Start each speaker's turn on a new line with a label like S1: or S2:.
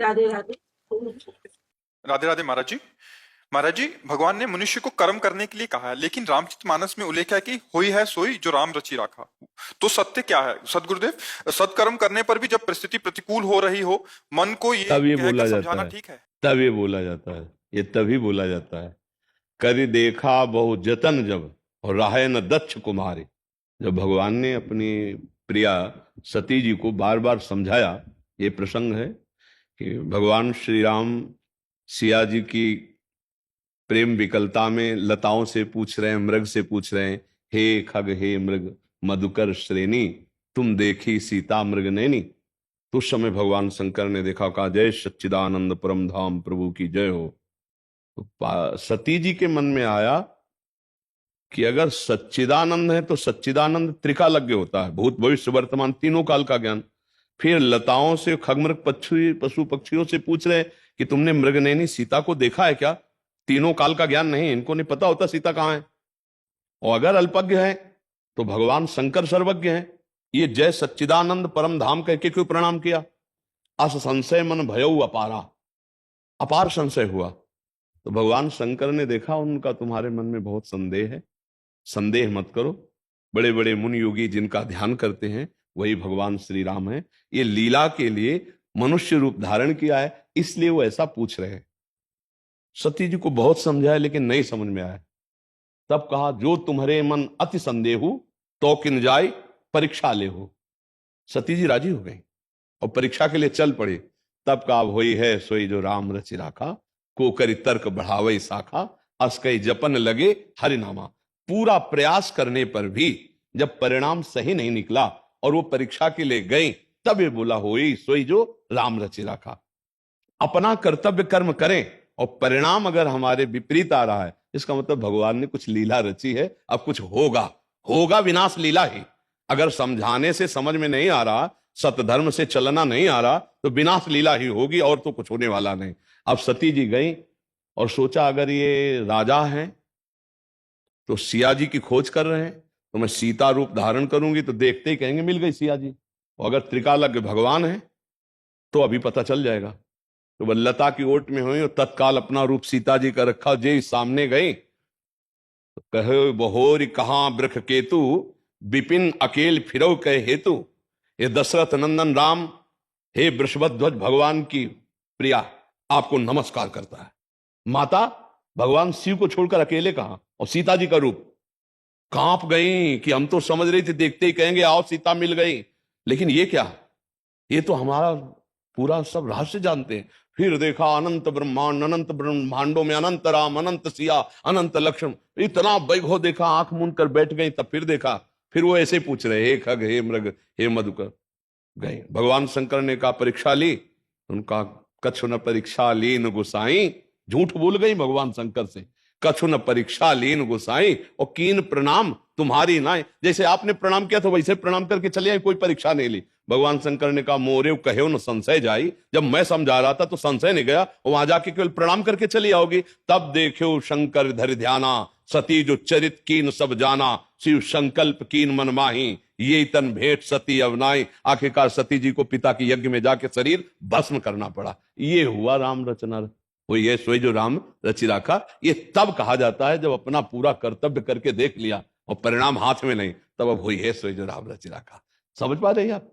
S1: राधे राधे।
S2: राधे राधे महाराज जी। महाराज जी, भगवान ने मनुष्य को कर्म करने के लिए कहा है, लेकिन रामचरितमानस में उल्लेख है कि होई है सोई जो राम रचि राखा। तो सत्य क्या है सदगुरुदेव? सत्कर्म करने पर भी जब परिस्थिति प्रतिकूल हो रही हो, मन को ये
S3: तब ये
S2: कहकर
S3: बोला जाता
S2: समझाना
S3: है,
S2: ठीक है?
S3: तब ये बोला जाता है, ये तभी बोला जाता है। करि देखा बहु जतन जब और राहे न दक्ष कुमारी। जब भगवान ने अपनी प्रिया सती जी को बार बार समझाया, ये प्रसंग है कि भगवान श्री राम सिया जी की प्रेम विकलता में लताओं से पूछ रहे हैं, मृग से पूछ रहे हैं, हे खग हे मृग मधुकर श्रेणी, तुम देखी सीता मृग नैनी। तो उस समय भगवान शंकर ने देखा, कहा जय सच्चिदानंद परम धाम प्रभु की जय हो। तो सती जी के मन में आया कि अगर सच्चिदानंद है तो सच्चिदानंद त्रिकालज्ञ होता है, भूत भविष्य वर्तमान तीनों काल का ज्ञान। फिर लताओं से खगमृग पशु पक्षियों से पूछ रहे कि तुमने मृगनयनी सीता को देखा है क्या? तीनों काल का ज्ञान नहीं, इनको नहीं पता होता सीता कहां है। और अगर अल्पज्ञ है तो भगवान शंकर सर्वज्ञ है। ये जय सच्चिदानंद परम धाम कह के क्यों प्रणाम किया? अस संशय मन भयऊ अपारा, अपार संशय हुआ। तो भगवान शंकर ने देखा उनका तुम्हारे मन में बहुत संदेह है, संदेह मत करो। बड़े बड़े मुनि योगी जिनका ध्यान करते हैं वही भगवान श्री राम है। ये लीला के लिए मनुष्य रूप धारण किया है, इसलिए वो ऐसा पूछ रहे हैं। सती जी को बहुत समझाया लेकिन नहीं समझ में आया। तब कहा जो तुम्हारे मन अति संदेहु तो किन जाय परीक्षा ले हो। सती जी राजी हो गई और परीक्षा के लिए चल पड़ी। तब कहा होई है सोई जो राम रचि राखा, को करी तर्क बढ़ावे शाखा, अस कई जपन लगे हरिनामा। पूरा प्रयास करने पर भी जब परिणाम सही नहीं निकला और वो परीक्षा के लिए गई, तब ये बोला होई सोई जो राम रचि राखा। अपना कर्तव्य कर्म करें और परिणाम अगर हमारे विपरीत आ रहा है, इसका मतलब भगवान ने कुछ लीला रची है, अब कुछ होगा, होगा विनाश लीला ही। अगर समझाने से समझ में नहीं आ रहा, सतधर्म से चलना नहीं आ रहा, तो विनाश लीला ही होगी और तो कुछ होने वाला नहीं। अब सती जी गई और सोचा अगर ये राजा हैं तो सिया जी की खोज कर रहे हैं, तो मैं सीता रूप धारण करूंगी तो देखते ही कहेंगे मिल गई सिया जी। और अगर त्रिकालज्ञ भगवान है तो अभी पता चल जाएगा। तो वह लता की ओट में हुई और तत्काल अपना रूप सीता जी का रखा। जे सामने गई तो कहे बहोरी कहां वृख केतु, विपिन अकेल फिरौ कहे हेतु। ये दशरथ नंदन राम, हे वृषभध्वज भगवान की प्रिया, आपको नमस्कार करता है। माता भगवान शिव को छोड़कर अकेले कहां, और सीता जी का रूप। कांप गई कि हम तो समझ रही थी देखते ही कहेंगे आओ सीता मिल गई, लेकिन ये क्या, ये तो हमारा पूरा सब रहस्य जानते हैं। फिर देखा अनंत ब्रह्मांड, अनंत ब्रह्मांडों में अनंत राम, अनंत सिया, अनंत लक्ष्मण, इतना वैभव देखा, आंख मूंद कर बैठ गई। तब फिर देखा, फिर वो ऐसे पूछ रहे हे खग हे मृग हे मधुकर। गए भगवान शंकर ने कहा परीक्षा ली, उनका कछु न परीक्षा लीन गुसाई। झूठ बोल गई भगवान शंकर से, कछु न परीक्षा लीन गुसाई और कीन प्रणाम तुम्हारी नाय। जैसे आपने प्रणाम किया तो वैसे प्रणाम करके चले आए, कोई परीक्षा नहीं ली। भगवान शंकर ने कहा मोरे कहो न संशय जाई। जब मैं समझा रहा था तो संशय नहीं गया, वहां जाके केवल प्रणाम करके चली आओगी। तब देखो शंकर धरि ध्याना, सती जो चरित कीन सब जाना। शिव संकल्प कीन मन माही, ये तन भेंट सती अवनाई। आखिरकार सती जी को पिता के यज्ञ में जाके शरीर भस्म करना पड़ा। ये हुआ राम रचना, वो ये सोई जो राम रचि राखा। ये तब कहा जाता है जब अपना पूरा कर्तव्य करके देख लिया और परिणाम हाथ में नहीं, तब अब हुई है सोई जो राम रचि राखा। समझ पा रहे हैं आप?